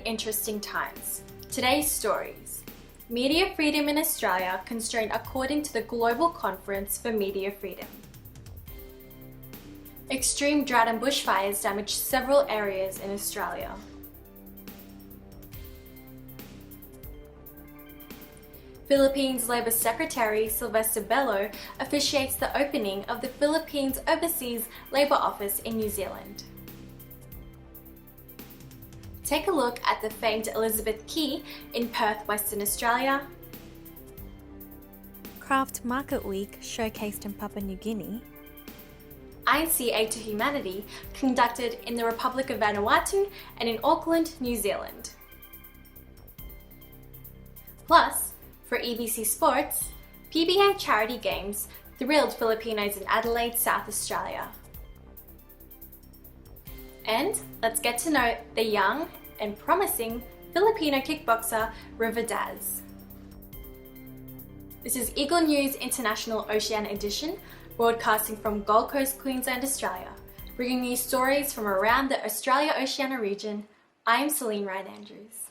interesting times. Today's stories. Media freedom in Australia constrained according to the Global Conference for Media Freedom. Extreme drought and bushfires damaged several areas in Australia. Philippines Labor Secretary Sylvester Bello officiates the opening of the Philippines Overseas Labor Office in New Zealand. Take a look at the famed Elizabeth Quay in Perth, Western Australia. Craft Market Week showcased in Papua New Guinea. IC Aid to Humanity conducted in the Republic of Vanuatu and in Auckland, New Zealand. Plus, for EBC Sports, PBA Charity Games thrilled Filipinos in Adelaide, South Australia. And let's get to know the young and promising Filipino kickboxer River Daz. This is Eagle News International Oceania Edition, broadcasting from Gold Coast, Queensland, Australia, bringing you stories from around the Australia-Oceania region. I am Celine Ryan-Andrews.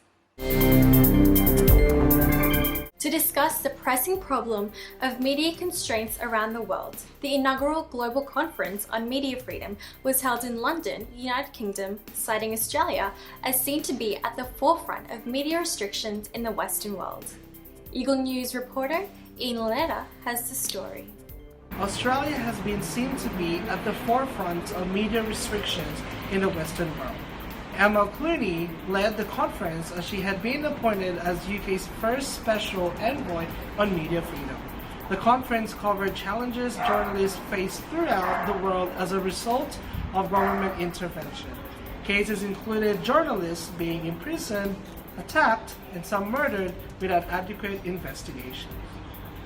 To discuss the pressing problem of media constraints around the world, the inaugural Global Conference on Media Freedom was held in London, United Kingdom, citing Australia as seen to be at the forefront of media restrictions in the Western world. Eagle News reporter Ian Lanetta has the story. Australia has been seen to be at the forefront of media restrictions in the Western world. Emma Clooney led the conference as she had been appointed as UK's first special envoy on media freedom. The conference covered challenges journalists face throughout the world as a result of government intervention. Cases included journalists being imprisoned, attacked, and some murdered without adequate investigation.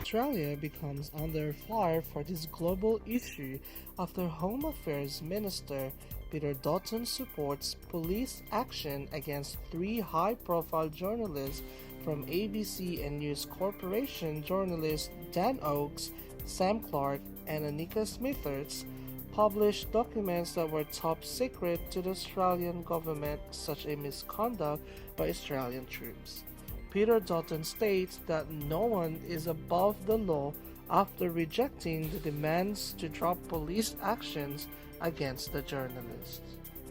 Australia becomes under fire for this global issue after Home Affairs Minister Peter Dutton supports police action against 3 high-profile journalists from ABC and News Corporation journalists Dan Oakes, Sam Clark, and Anika Smithers published documents that were top secret to the Australian government, such a misconduct by Australian troops. Peter Dutton states that no one is above the law after rejecting the demands to drop police actions against the journalists.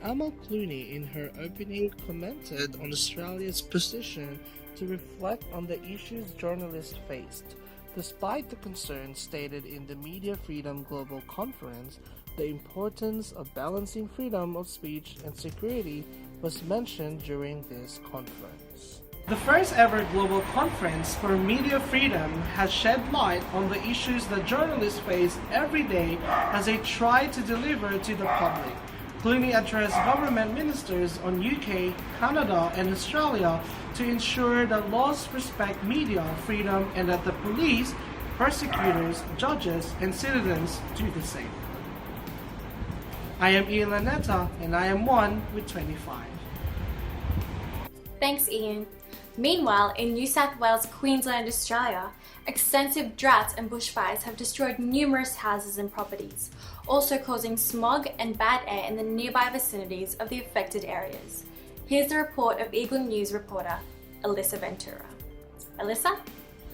Emma Clooney in her opening commented on Australia's position to reflect on the issues journalists faced. Despite the concerns stated in the Media Freedom Global Conference, the importance of balancing freedom of speech and security was mentioned during this conference. The first ever global conference for media freedom has shed light on the issues that journalists face every day as they try to deliver to the public. Clooney addressed government ministers on UK, Canada, and Australia to ensure that laws respect media freedom and that the police, prosecutors, judges, and citizens do the same. I am Ian Lanetta, and I am one with 25. Thanks, Ian. Meanwhile, in New South Wales, Queensland, Australia, extensive droughts and bushfires have destroyed numerous houses and properties, also causing smog and bad air in the nearby vicinities of the affected areas. Here's the report of Eagle News reporter Alyssa Ventura. Alyssa?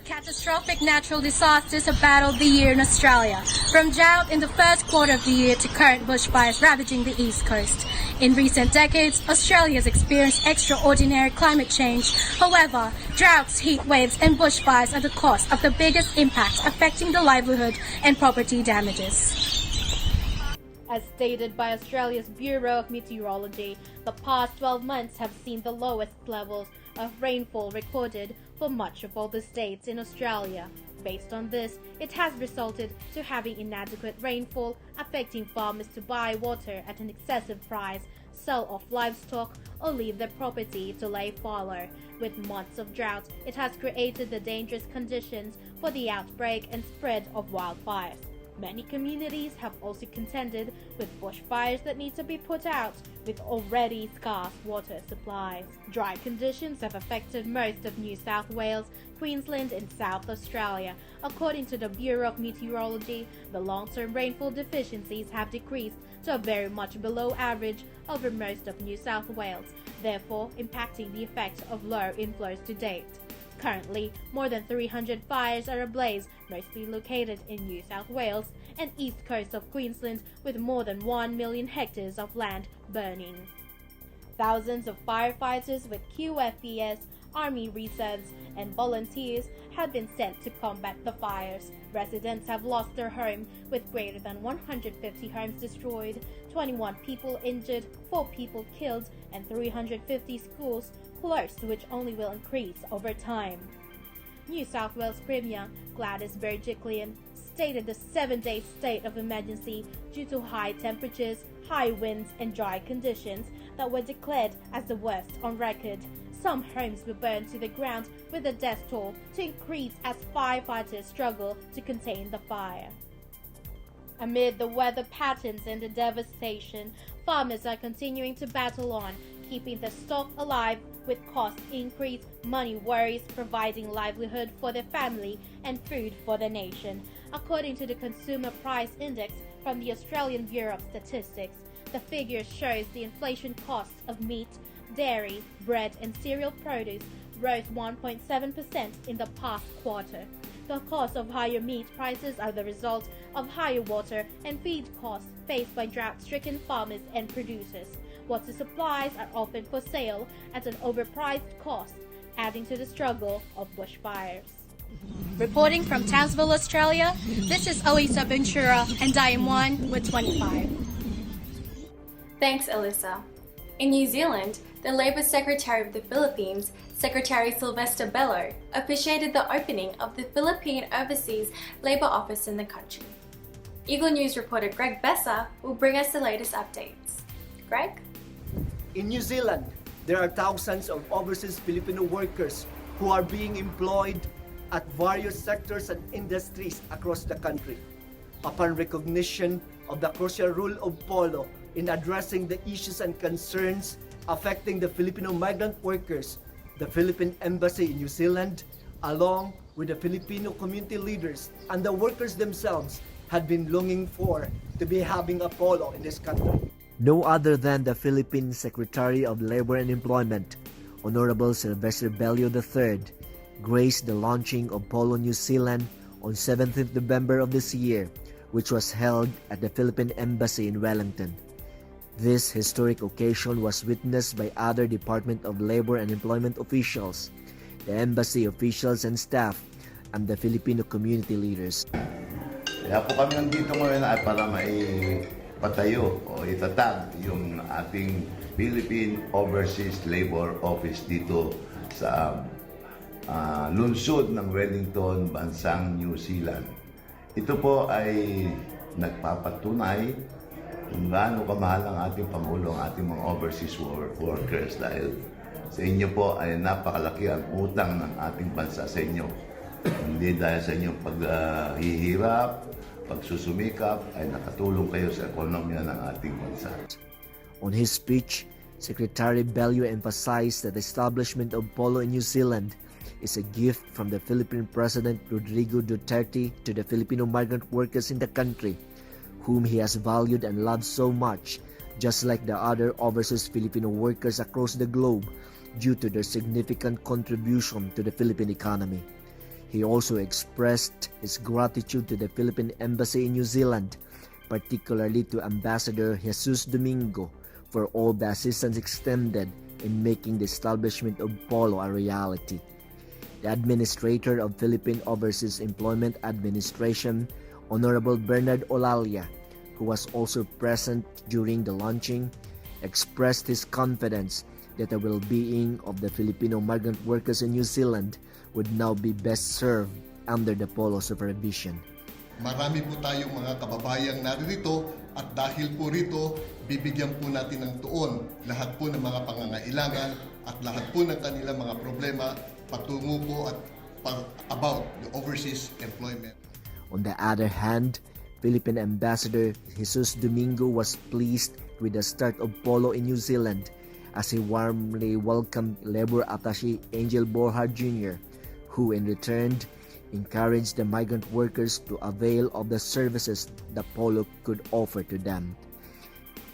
Catastrophic natural disasters have battled the year in Australia, from drought in the first quarter of the year to current bushfires ravaging the east coast. In recent decades, Australia has experienced extraordinary climate change. However, droughts, heat waves and bushfires are the cause of the biggest impacts affecting the livelihood and property damages. As stated by Australia's Bureau of Meteorology, the past 12 months have seen the lowest levels of rainfall recorded for much of all the states in Australia. Based on this, it has resulted to having inadequate rainfall, affecting farmers to buy water at an excessive price, sell off livestock, or leave their property to lay fallow. With months of drought, it has created the dangerous conditions for the outbreak and spread of wildfires. Many communities have also contended with bushfires that need to be put out with already scarce water supplies. Dry conditions have affected most of New South Wales, Queensland and South Australia. According to the Bureau of Meteorology, the long-term rainfall deficiencies have decreased to a very much below average over most of New South Wales. therefore impacting the effects of low inflows to date. Currently, more than 300 fires are ablaze, mostly located in New South Wales and east coast of Queensland, with more than 1 million hectares of land burning. Thousands of firefighters with QFES, Army reserves, and volunteers have been sent to combat the fires. Residents have lost their home, with greater than 150 homes destroyed, 21 people injured, 4 people killed, and 350 schools closed, which only will increase over time. New South Wales Premier Gladys Berejiklian stated the 7-day state of emergency due to high temperatures, high winds, and dry conditions that were declared as the worst on record. Some homes were burned to the ground, with the death toll to increase as firefighters struggle to contain the fire. Amid the weather patterns and the devastation, farmers are continuing to battle on, keeping the stock alive with cost increase, money worries, providing livelihood for their family and food for the nation. According to the Consumer Price Index from the Australian Bureau of Statistics, the figure shows the inflation costs of meat, dairy, bread, and cereal produce rose 1.7% in the past quarter. The cost of higher meat prices are the result of higher water and feed costs faced by drought-stricken farmers and producers. Water supplies are often for sale at an overpriced cost, adding to the struggle of bushfires. Reporting from Townsville, Australia, this is Elisa Ventura, and I am 1 with 25. Thanks, Alyssa. In New Zealand, the Labour Secretary of the Philippines, Secretary Sylvester Bello, officiated the opening of the Philippine Overseas Labour Office in the country. Eagle News reporter Greg Besser will bring us the latest updates. Greg? In New Zealand, there are thousands of overseas Filipino workers who are being employed at various sectors and industries across the country. Upon recognition of the crucial role of Polo in addressing the issues and concerns affecting the Filipino migrant workers, the Philippine Embassy in New Zealand, along with the Filipino community leaders and the workers themselves, had been longing for to be having a Polo in this country. No other than the Philippine Secretary of Labor and Employment, Honorable Sylvester Bello III, graced the launching of Polo New Zealand on 17th November of this year, which was held at the Philippine Embassy in Wellington. This historic occasion was witnessed by other Department of Labor and Employment officials, the embassy officials and staff, and the Filipino community leaders. Kaya po kami nandito ngayon ay para maipatayo o itatag yung ating Philippine Overseas Labor Office dito sa lungsod ng Wellington, bansang New Zealand. Ito po ay nagpapatunay kung gaano kamahal ang ating Pangulo, ang ating mga overseas workers, dahil sa inyo po ay napakalaki ang utang ng ating bansa sa inyo. Hindi dahil sa inyong paghihirap, pagsusumikap, ay nakatulong kayo sa ekonomiya ng ating bansa. On his speech, Secretary Bello emphasized that the establishment of Polo in New Zealand is a gift from the Philippine President Rodrigo Duterte to the Filipino migrant workers in the country, whom he has valued and loved so much, just like the other overseas Filipino workers across the globe, due to their significant contribution to the Philippine economy. He also expressed his gratitude to the Philippine Embassy in New Zealand, particularly to Ambassador Jesus Domingo, for all the assistance extended in making the establishment of Polo a reality. The Administrator of Philippine Overseas Employment Administration, Honorable Bernard Olalia, who was also present during the launching, expressed his confidence that the well-being of the Filipino migrant workers in New Zealand would now be best served under the Polo supervision. Marami po tayong mga kababayang naririto at dahil po rito, bibigyan po natin ng tuon lahat po ng mga pangangailangan at lahat po ng kanilang mga problema patungo po at about the overseas employment. On the other hand, Philippine Ambassador Jesus Domingo was pleased with the start of Polo in New Zealand as he warmly welcomed Labor Attaché Angel Borja Jr., who in return encouraged the migrant workers to avail of the services that Polo could offer to them.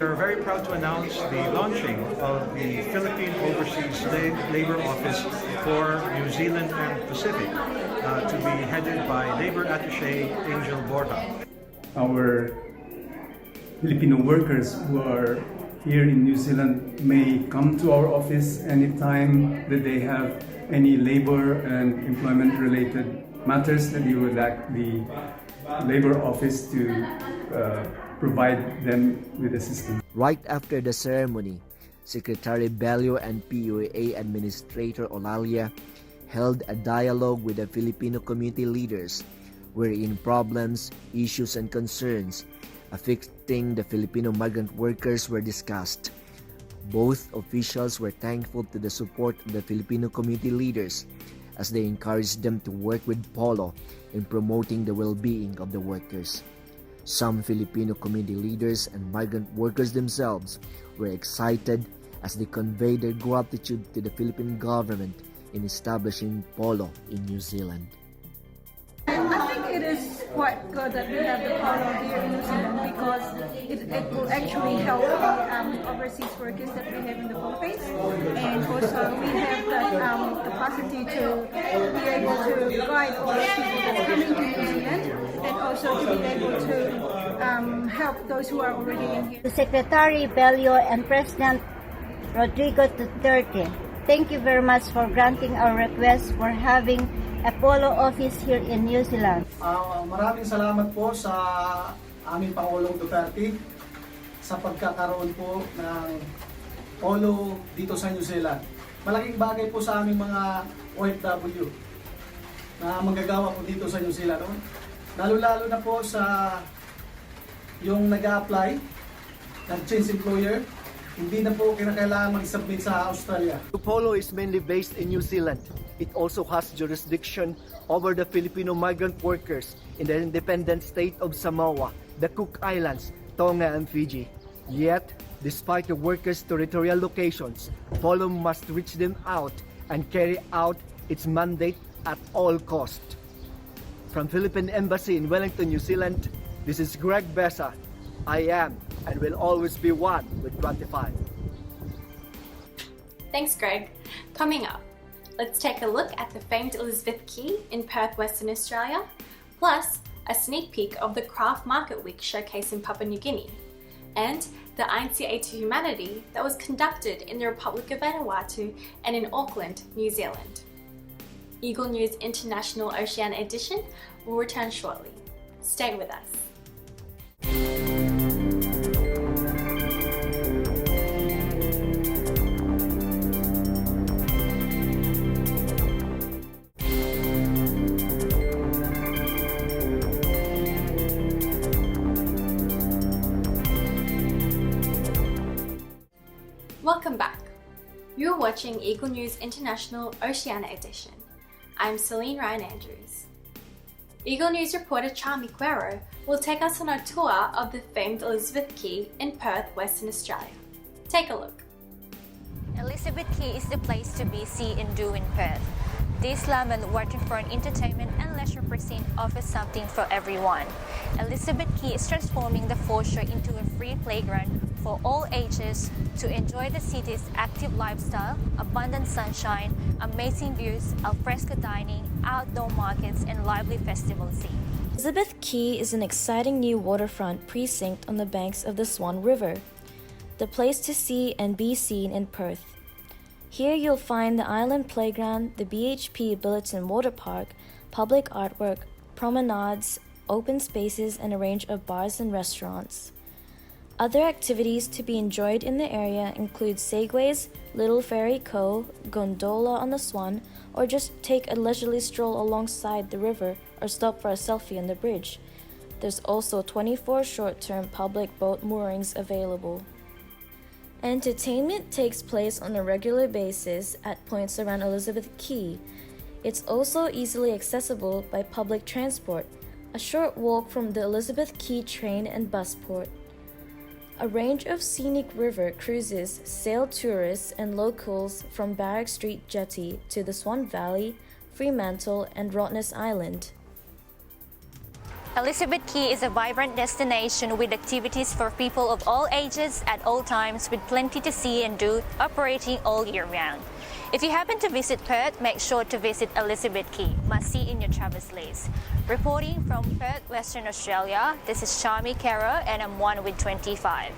We're very proud to announce the launching of the Philippine Overseas Labor Office for New Zealand and Pacific, to be headed by Labor Attaché Angel Borja. Our Filipino workers who are here in New Zealand may come to our office anytime that they have any labor and employment related matters that you would like the labor office to provide them with assistance. Right after the ceremony, Secretary Bello and PUA Administrator Olalia held a dialogue with the Filipino community leaders wherein problems, issues, and concerns affecting the Filipino migrant workers were discussed. Both officials were thankful to the support of the Filipino community leaders as they encouraged them to work with Polo in promoting the well-being of the workers. Some Filipino community leaders and migrant workers themselves were excited as they conveyed their gratitude to the Philippine government in establishing Polo in New Zealand. I think it is quite good that we have the Polo here in New Zealand because it will actually help the overseas workers that we have in the Philippines, and also we have that capacity to be able to guide all the people that are coming to New Zealand, and also to be able to help those who are already in here. To Secretary Bello and President Rodrigo Duterte, thank you very much for granting our request for having a Polo office here in New Zealand. Maraming salamat po sa aming Pangulong Duterte sa pagkakaroon po ng Polo dito sa New Zealand. Malaking bagay po sa aming mga OFW na manggagawa po dito sa New Zealand. Lalo-lalo na po sa yung nag-a-apply, nag-change employer, hindi na po kinakailangan mag-submit sa Australia. Polo is mainly based in New Zealand. It also has jurisdiction over the Filipino migrant workers in the independent state of Samoa, the Cook Islands, Tonga, and Fiji. Yet, despite the workers' territorial locations, Polo must reach them out and carry out its mandate at all costs. From Philippine Embassy in Wellington, New Zealand, this is Greg Besa. I am and will always be one with 25. Thanks, Greg. Coming up, let's take a look at the famed Elizabeth Quay in Perth, Western Australia, plus a sneak peek of the Craft Market Week showcase in Papua New Guinea, and the INCA to Humanity that was conducted in the Republic of Vanuatu and in Auckland, New Zealand. Eagle News International Oceania Edition will return shortly. Stay with us. Welcome back. You're watching Eagle News International Oceania Edition. I'm Celine Ryan Andrews. Eagle News reporter Charmy Guerrero will take us on a tour of the famed Elizabeth Quay in Perth, Western Australia. Take a look. Elizabeth Quay is the place to be, see and do in Perth. This lemon waterfront entertainment and leisure precinct offers something for everyone. Elizabeth Quay is transforming the foreshore into a free playground for all ages to enjoy the city's active lifestyle, abundant sunshine, amazing views, alfresco dining, outdoor markets, and lively festival scene. Elizabeth Quay is an exciting new waterfront precinct on the banks of the Swan River, the place to see and be seen in Perth. Here you'll find the island playground, the BHP Billiton Water Park, public artwork, promenades, open spaces, and a range of bars and restaurants. Other activities to be enjoyed in the area include segways, Little Ferry Cove, gondola on the Swan, or just take a leisurely stroll alongside the river or stop for a selfie on the bridge. There's also 24 short-term public boat moorings available. Entertainment takes place on a regular basis at points around Elizabeth Quay. It's also easily accessible by public transport, a short walk from the Elizabeth Quay train and bus port. A range of scenic river cruises sail tourists and locals from Barrack Street Jetty to the Swan Valley, Fremantle, and Rottnest Island. Elizabeth Quay is a vibrant destination with activities for people of all ages at all times, with plenty to see and do, operating all year round. If you happen to visit Perth, make sure to visit Elizabeth Quay, must see in your traverse list. Reporting from Perth, Western Australia, this is Charmy Kara and I'm 1 with 25.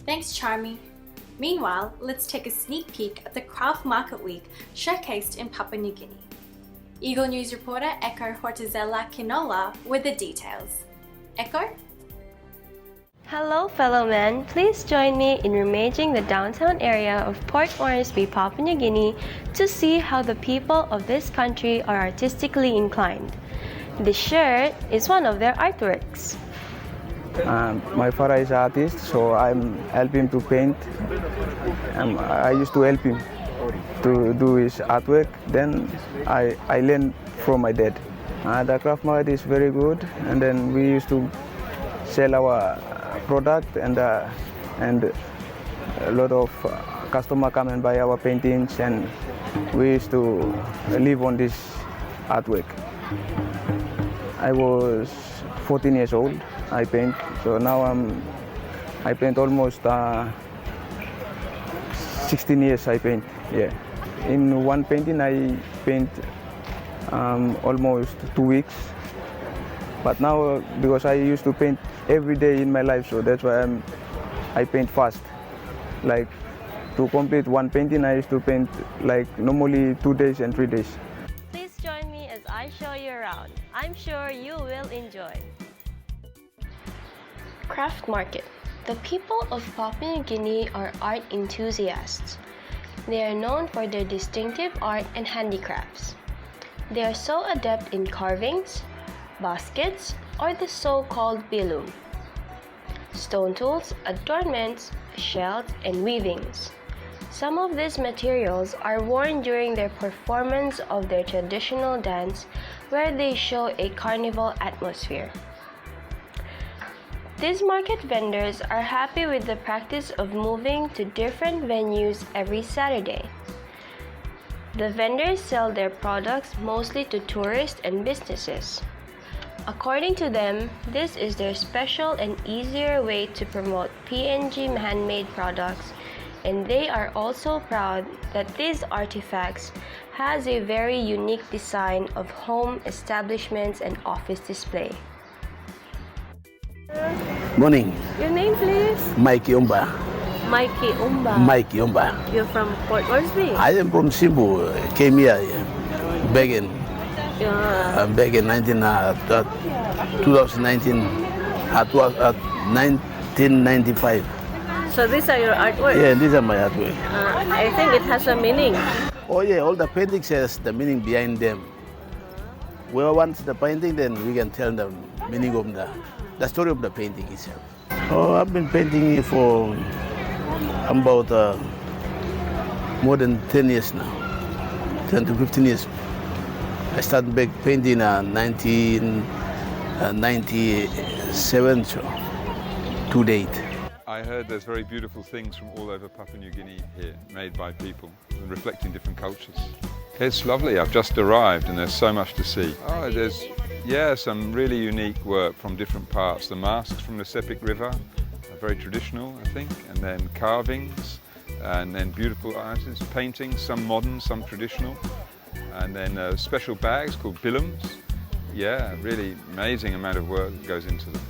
Thanks, Charmy. Meanwhile, let's take a sneak peek at the Craft Market Week showcased in Papua New Guinea. Eagle News reporter Echo Hortizella Kinola with the details. Echo? Hello fellow men, please join me in rummaging the downtown area of Port Moresby, Papua New Guinea to see how the people of this country are artistically inclined. This shirt is one of their artworks. My father is an artist, so I'm helping to paint. I used to help him to do his artwork. Then I learned from my dad. The craft market is very good, and then we used to sell our product, and a lot of customers come and buy our paintings, and we used to live on this artwork. I was 14 years old. I paint, so now I paint almost 16 years. I paint, yeah. In one painting, I paint almost 2 weeks. But now, because I used to paint every day in my life, so that's why I paint fast. Like to complete one painting, I used to paint like normally 2 days and 3 days. Please join me as I show you around. I'm sure you will enjoy. Craft Market. The people of Papua New Guinea are art enthusiasts. They are known for their distinctive art and handicrafts. They are so adept in carvings, baskets, or the so-called bilum, stone tools, adornments, shells, and weavings. Some of these materials are worn during their performance of their traditional dance, where they show a carnival atmosphere. These market vendors are happy with the practice of moving to different venues every Saturday. The vendors sell their products mostly to tourists and businesses. According to them, this is their special and easier way to promote PNG handmade products, and they are also proud that these artifacts has a very unique design of home establishments and office display. Morning. Your name, please? Mikey Umba. Mikey Umba. Mikey Umba. You're from Port Moresby? I am from Simbu. Came here back in 2019, 1995. So these are your artworks? Yeah, these are my artwork. I think it has a meaning. Oh yeah, all the paintings has the meaning behind them. Whoever wants the painting, then we can tell the meaning of the story of the painting itself. Oh, I've been painting for about more than 10 years now, 10 to 15 years. I started back painting in 1997 to date. I heard there's very beautiful things from all over Papua New Guinea here, made by people, reflecting different cultures. It's lovely. I've just arrived and there's so much to see. Oh, there's some really unique work from different parts. The masks from the Sepik River are very traditional, I think, and then carvings, and then beautiful artists, paintings, some modern, some traditional, and then special bags called bilums. Yeah, really amazing amount of work that goes into them.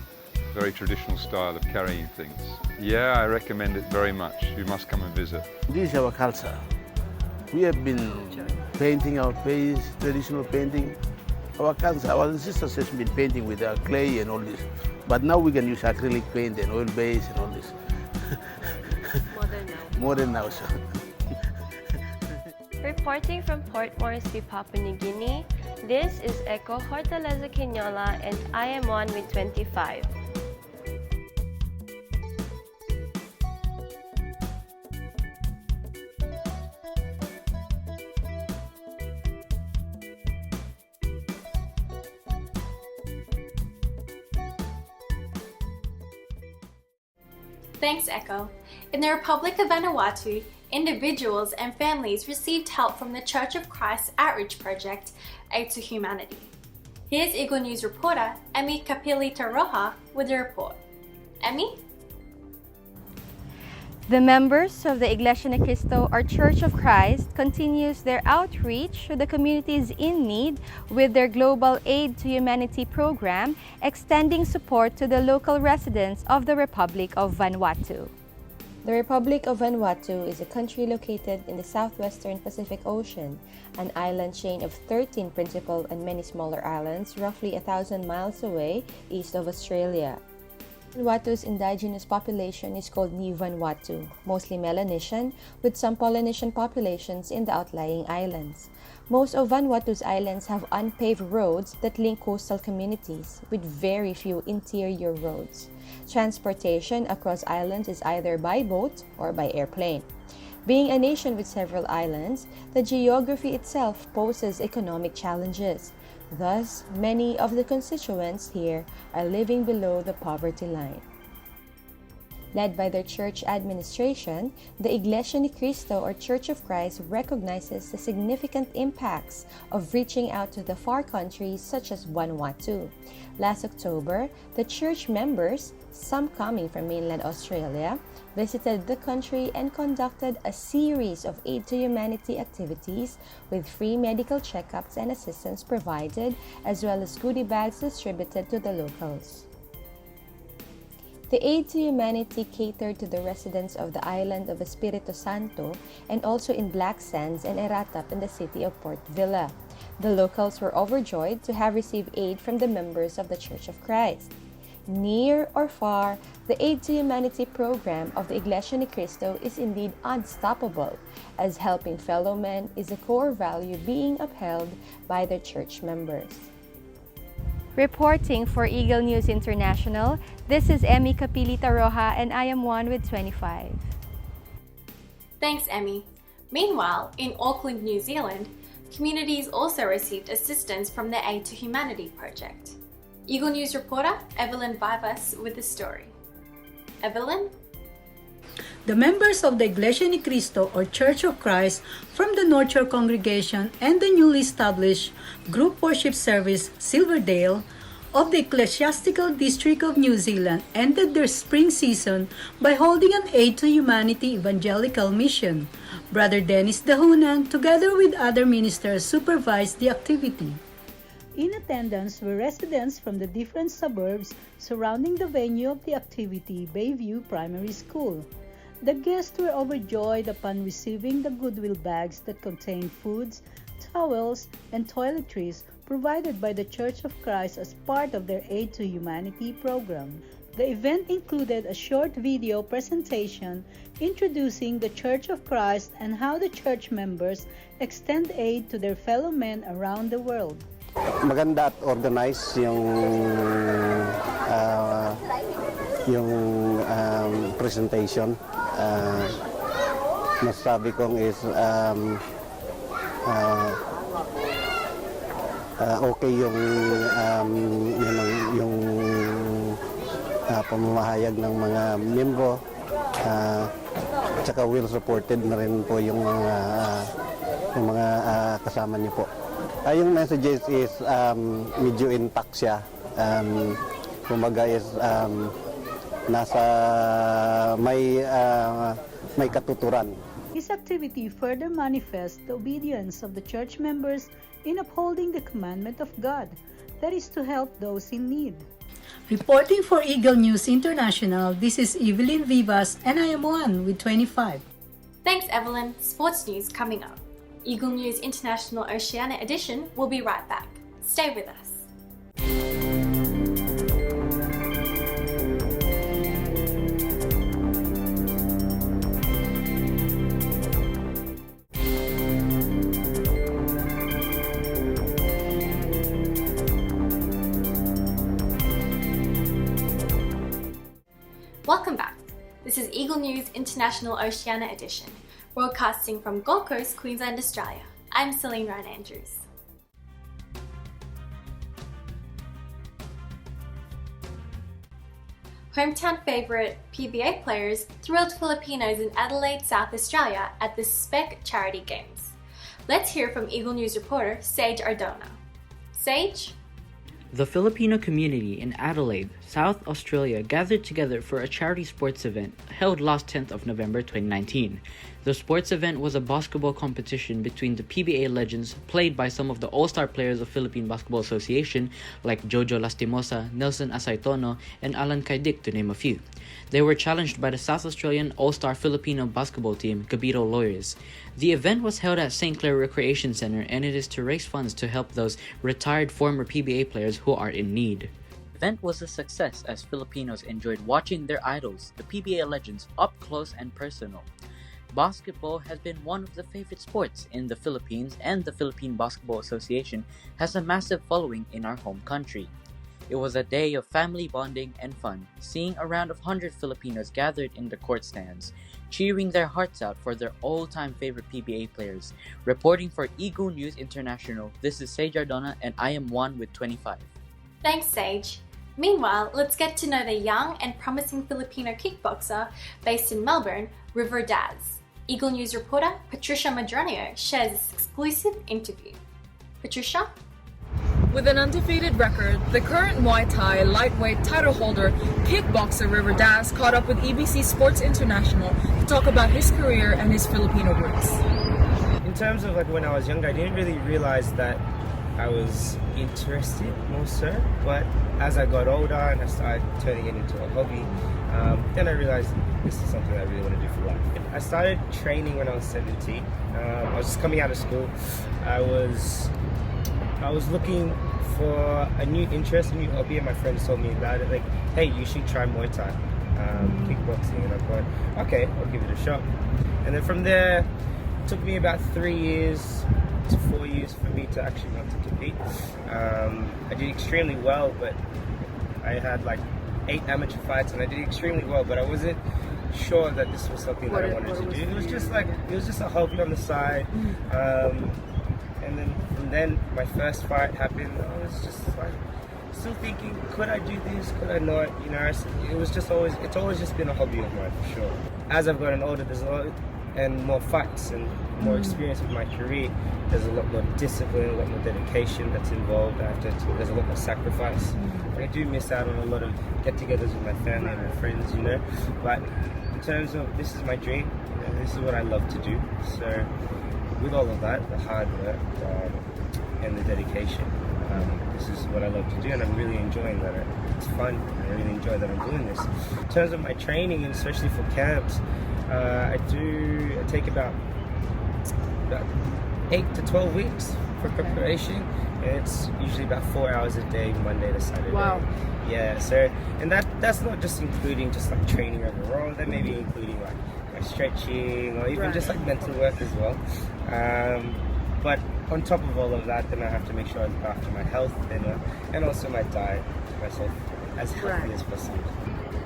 Very traditional style of carrying things. Yeah, I recommend it very much. You must come and visit. This is our culture. We have been painting our face, traditional painting. Our culture, our ancestors has been painting with clay and all this. But now we can use acrylic paint and oil base and all this. Modern now, sir. Reporting from Port Moresby, Papua New Guinea, this is Echo Hortaleza Quinola and I am 1 with 25. Thanks, Echo. In the Republic of Vanuatu, individuals and families received help from the Church of Christ Outreach Project, Aid to Humanity. Here's Eagle News reporter Emmy Capilita-Roja with the report. Emmy? The members of the Iglesia ni Cristo or Church of Christ continues their outreach to the communities in need with their Global Aid to Humanity program, extending support to the local residents of the Republic of Vanuatu. The Republic of Vanuatu is a country located in the southwestern Pacific Ocean, an island chain of 13 principal and many smaller islands roughly 1,000 miles away east of Australia. Vanuatu's indigenous population is called New Vanuatu, mostly Melanesian, with some Polynesian populations in the outlying islands. Most of Vanuatu's islands have unpaved roads that link coastal communities, with very few interior roads. Transportation across islands is either by boat or by airplane. Being a nation with several islands, the geography itself poses economic challenges. Thus, many of the constituents here are living below the poverty line. Led by their church administration, the Iglesia ni Cristo or Church of Christ recognizes the significant impacts of reaching out to the far countries such as Vanuatu. Last October, the church members, some coming from mainland Australia, visited the country and conducted a series of aid to humanity activities with free medical checkups and assistance provided, as well as goodie bags distributed to the locals. The aid to humanity catered to the residents of the island of Espiritu Santo and also in Black Sands and Eratap in the city of Port Vila. The locals were overjoyed to have received aid from the members of the Church of Christ. Near or far, the Aid to Humanity program of the Iglesia ni Cristo is indeed unstoppable, as helping fellow men is a core value being upheld by the church members. Reporting for Eagle News International, this is Emmy Capilita-Roja and I am one with 25. Thanks, Emmy. Meanwhile, in Auckland, New Zealand, communities also received assistance from the Aid to Humanity project. Eagle News reporter Evelyn Vivas with the story. Evelyn? The members of the Iglesia ni Cristo or Church of Christ from the North Shore congregation and the newly established group worship service Silverdale of the Ecclesiastical District of New Zealand ended their spring season by holding an Aid to Humanity evangelical mission. Brother Dennis Dahunan, together with other ministers, supervised the activity. In attendance were residents from the different suburbs surrounding the venue of the activity, Bayview Primary School. The guests were overjoyed upon receiving the goodwill bags that contained foods, towels, and toiletries provided by the Church of Christ as part of their Aid to Humanity program. The event included a short video presentation introducing the Church of Christ and how the church members extend aid to their fellow men around the world. Maganda at organized yung presentation. Masabi kong is okay yung pamamahayag ng mga miyembro, tsaka well supported na rin po yung mga kasama niyo po. Yung messages is medyo intact siya. Kumbaga is nasa may katuturan. This activity further manifests the obedience of the church members in upholding the commandment of God, that is to help those in need. Reporting for Eagle News International, this is Evelyn Vivas and I am one with 25. Thanks, Evelyn. Sports news coming up. Eagle News International Oceania edition will be right back. Stay with us. Welcome back. This is Eagle News International Oceania edition, broadcasting from Gold Coast, Queensland, Australia. I'm Celine Ryan Andrews. Hometown favourite PBA players thrilled Filipinos in Adelaide, South Australia at the SPEC Charity Games. Let's hear from Eagle News reporter Sage Ardona. Sage? The Filipino community in Adelaide, South Australia gathered together for a charity sports event held last 10th of November 2019. The sports event was a basketball competition between the PBA legends played by some of the all-star players of Philippine Basketball Association like Jojo Lastimosa, Nelson Asaytono, and Alan Kaidik to name a few. They were challenged by the South Australian all-star Filipino basketball team, Gabito Lawyers. The event was held at St. Clair Recreation Center and it is to raise funds to help those retired former PBA players who are in need. The event was a success as Filipinos enjoyed watching their idols, the PBA legends, up close and personal. Basketball has been one of the favorite sports in the Philippines, and the Philippine Basketball Association has a massive following in our home country. It was a day of family bonding and fun, seeing around 100 Filipinos gathered in the court stands, cheering their hearts out for their all-time favorite PBA players. Reporting for Eagle News International, this is Sage Ardona and I am one with 25. Thanks, Sage. Meanwhile, let's get to know the young and promising Filipino kickboxer based in Melbourne, River Daz. Eagle News reporter Patricia Madronio shares this exclusive interview. Patricia? With an undefeated record, the current Muay Thai lightweight title holder, kickboxer River Daz caught up with EBC Sports International to talk about his career and his Filipino roots. In terms of when I was younger, I didn't really realize that I was interested more so, but as I got older and I started turning it into a hobby, then I realized this is something I really want to do for life. I started training when I was 17. I was just coming out of school. I was looking for a new interest, a new hobby, and my friends told me about it. Like, hey, you should try Muay Thai, kickboxing, and I thought, okay, I'll give it a shot. And then from there, it took me about 3 years to 4 years for me to actually want to compete. I did extremely well, but I had 8 amateur fights, and I did extremely well, but I wasn't sure that this was something that I wanted to do. It was just a hobby on the side. And then my first fight happened. I was just still thinking, could I do this? Could I not? It's always just been a hobby of mine for sure. As I've gotten older, there's a lot and more fights and more experience with my career. There's a lot more discipline, a lot more dedication that's involved. There's a lot more sacrifice. I do miss out on a lot of get-togethers with my family and my friends, But in terms of this is my dream, this is what I love to do. So with all of that, the hard work and the dedication, this is what I love to do, and I'm really enjoying that. It's fun. I really enjoy that I'm doing this. In terms of my training, and especially for camps, I take about 8 to 12 weeks for preparation, and it's usually about 4 hours a day, Monday to Saturday. Wow. Yeah. So, and that's not just including just training overall. That may be including my stretching or even just mental work as well. But on top of all of that, then I have to make sure I look after my health and also my diet, to myself as healthy as possible.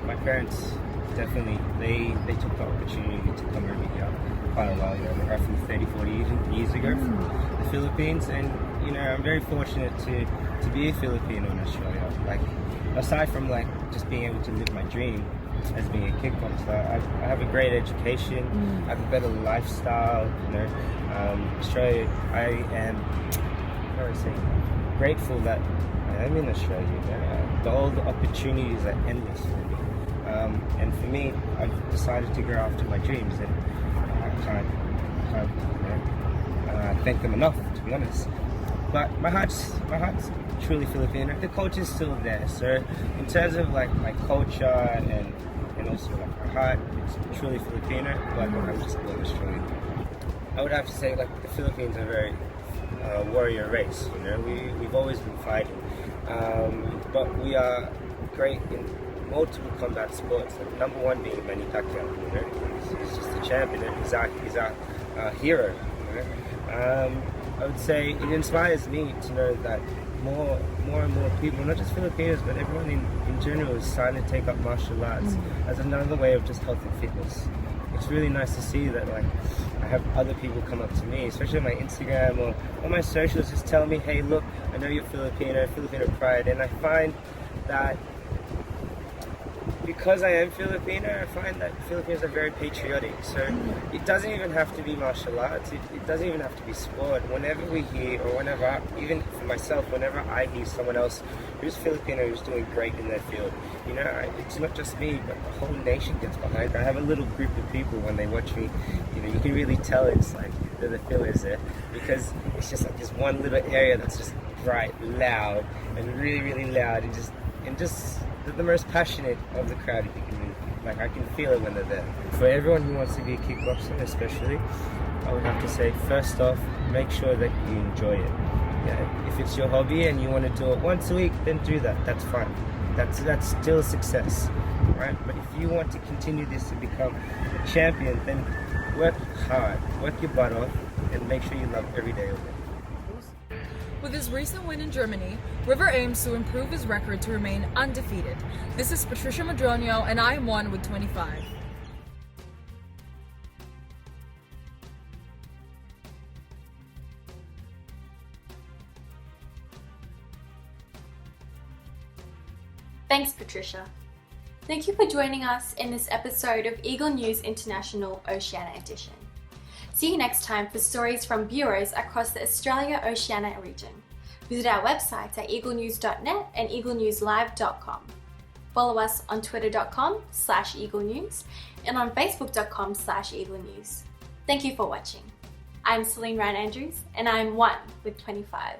My parents definitely, they took the opportunity to come over here quite a while ago, roughly 30, 40 years ago from the Philippines, and I'm very fortunate to be a Filipino in Australia. Aside from just being able to live my dream as being a kickboxer, I have a great education, I have a better lifestyle, Australia, I am, grateful that I am in Australia. All the opportunities are endless for me. And for me, I've decided to go after my dreams, and I can't thank them enough, to be honest. But my heart's truly Filipino. The culture's still there. So in terms of my culture and also my heart, it's truly Filipino. But I'm just born Australian. I would have to say the Philippines are a very warrior race. We've always been fighting, but we are great in multiple combat sports. Number one being Manny Pacquiao. He's just a champion. He's our hero. I would say it inspires me to know that more and more people, not just Filipinos, but everyone in general, is starting to take up martial arts as another way of just health and fitness. It's really nice to see that I have other people come up to me, especially on my Instagram or on my socials, just tell me, hey, look, I know you're Filipino pride, and I find that because I am Filipino, I find that Filipinos are very patriotic. So it doesn't even have to be martial arts. It doesn't even have to be sport. Whenever we hear, or whenever, even for myself, whenever I hear someone else who's Filipino who's doing great in their field, you know, it's not just me, but the whole nation gets behind it. I have a little group of people when they watch me, you know, you can really tell it's like the feel is there, because it's just like this one little area that's just bright, loud, and really, really loud, and just the most passionate of the crowd. You can really, like, I can feel it when they're there. For everyone who wants to be a kickboxer, especially, I would have to say, first off, make sure that you enjoy it. Yeah, if it's your hobby and you want to do it once a week, then do that. That's fine. That's still success, right? But if you want to continue this to become a champion, then work hard, work your butt off, and make sure you love every day of it. With his recent win in Germany, River aims to improve his record to remain undefeated. This is Patricia Madronio, and I am one with 25. Thanks, Patricia. Thank you for joining us in this episode of Eagle News International Oceania Edition. See you next time for stories from bureaus across the Australia-Oceania region. Visit our websites at eaglenews.net and eaglenewslive.com. Follow us on twitter.com/eaglenews and on facebook.com/eaglenews. Thank you for watching. I'm Celine Ryan Andrews, and I'm one with 25.